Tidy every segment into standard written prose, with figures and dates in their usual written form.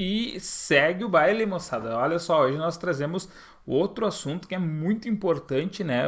E segue o baile, moçada. Olha só, hoje nós trazemos outro assunto que é muito importante, né?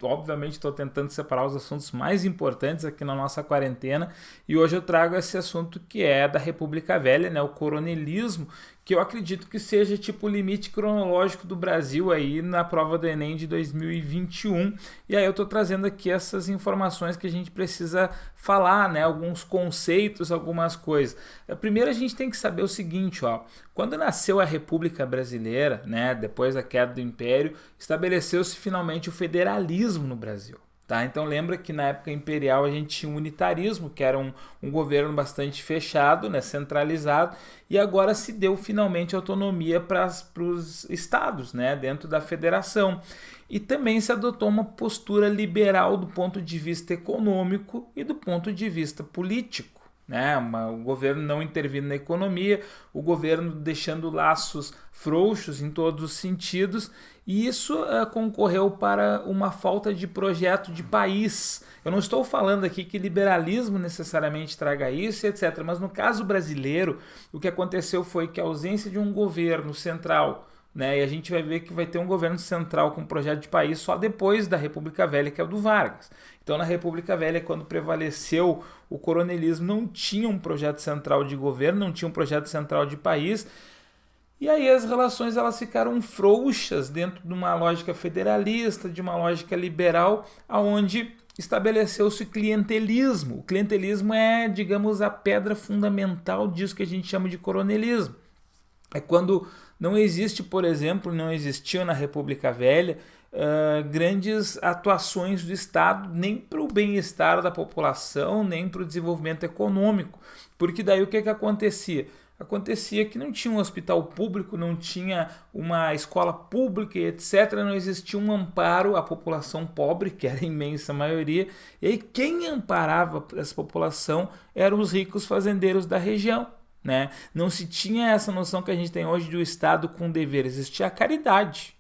Obviamente estou tentando separar os assuntos mais importantes aqui na nossa quarentena e hoje eu trago esse assunto que é da República Velha, né? O coronelismo, que eu acredito que seja tipo o limite cronológico do Brasil aí na prova do Enem de 2021. E aí eu estou trazendo aqui essas informações que a gente precisa falar, né? Alguns conceitos, algumas coisas. Primeiro a gente tem que saber o seguinte, ó. Quando nasceu a República Brasileira, né? Depois da queda do Império, estabeleceu-se finalmente o federalismo no Brasil. Tá? Então lembra que na época imperial a gente tinha um unitarismo, que era um governo bastante fechado, né, centralizado, e agora se deu finalmente autonomia para os estados, né, dentro da federação. E também se adotou uma postura liberal do ponto de vista econômico e do ponto de vista político. Né? O governo não intervindo na economia, o governo deixando laços frouxos em todos os sentidos, e isso concorreu para uma falta de projeto de país. Eu não estou falando aqui que liberalismo necessariamente traga isso, etc., mas no caso brasileiro, o que aconteceu foi que a ausência de um governo central, né, e a gente vai ver que vai ter um governo central com um projeto de país só depois da República Velha, que é o do Vargas. Então, na República Velha, quando prevaleceu o coronelismo, não tinha um projeto central de governo, não tinha um projeto central de país, e aí as relações elas ficaram frouxas dentro de uma lógica federalista, de uma lógica liberal, aonde estabeleceu-se o clientelismo. O clientelismo é, digamos, a pedra fundamental disso que a gente chama de coronelismo. É quando não existe, por exemplo, não existiam na República Velha grandes atuações do Estado, nem para o bem-estar da população, nem para o desenvolvimento econômico. Porque daí o que acontecia? Acontecia que não tinha um hospital público, não tinha uma escola pública, etc. Não existia um amparo à população pobre, que era a imensa maioria. E aí quem amparava essa população eram os ricos fazendeiros da região. Né? Não se tinha essa noção que a gente tem hoje do Estado com dever, existia a caridade.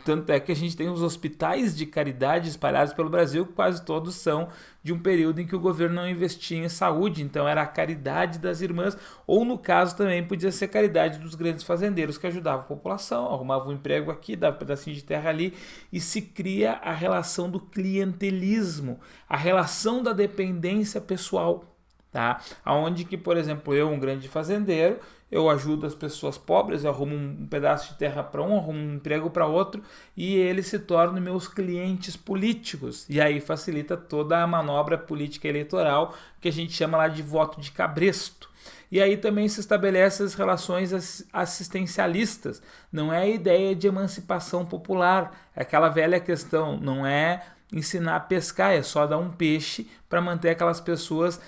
Tanto é que a gente tem os hospitais de caridade espalhados pelo Brasil, quase todos são de um período em que o governo não investia em saúde, então era a caridade das irmãs, ou no caso também podia ser a caridade dos grandes fazendeiros que ajudavam a população, arrumavam um emprego aqui, dava um pedacinho de terra ali, e se cria a relação do clientelismo, a relação da dependência pessoal. Tá? Onde que, por exemplo, eu, um grande fazendeiro, eu ajudo as pessoas pobres, eu arrumo um pedaço de terra para um, arrumo um emprego para outro e eles se tornam meus clientes políticos. E aí facilita toda a manobra política eleitoral que a gente chama lá de voto de cabresto. E aí também se estabelece as relações assistencialistas. Não é a ideia de emancipação popular, é aquela velha questão, não é ensinar a pescar, é só dar um peixe para manter aquelas pessoas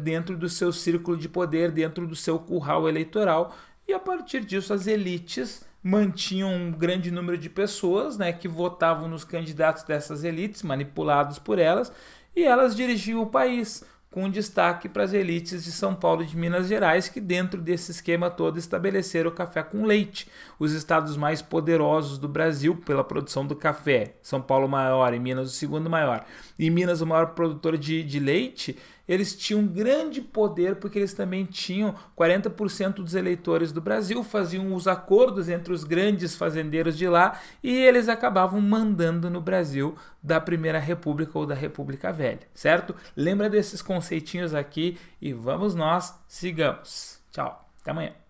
dentro do seu círculo de poder, dentro do seu curral eleitoral, e a partir disso as elites mantinham um grande número de pessoas, né, que votavam nos candidatos dessas elites, manipulados por elas, e elas dirigiam o país, com destaque para as elites de São Paulo e de Minas Gerais, que dentro desse esquema todo estabeleceram o café com leite. Os estados mais poderosos do Brasil pela produção do café, São Paulo maior e Minas o segundo maior, e Minas o maior produtor de leite, eles tinham um grande poder porque eles também tinham 40% dos eleitores do Brasil, faziam os acordos entre os grandes fazendeiros de lá e eles acabavam mandando no Brasil da Primeira República ou da República Velha, certo? Lembra desses conceitinhos aqui e vamos nós, sigamos. Tchau, até amanhã.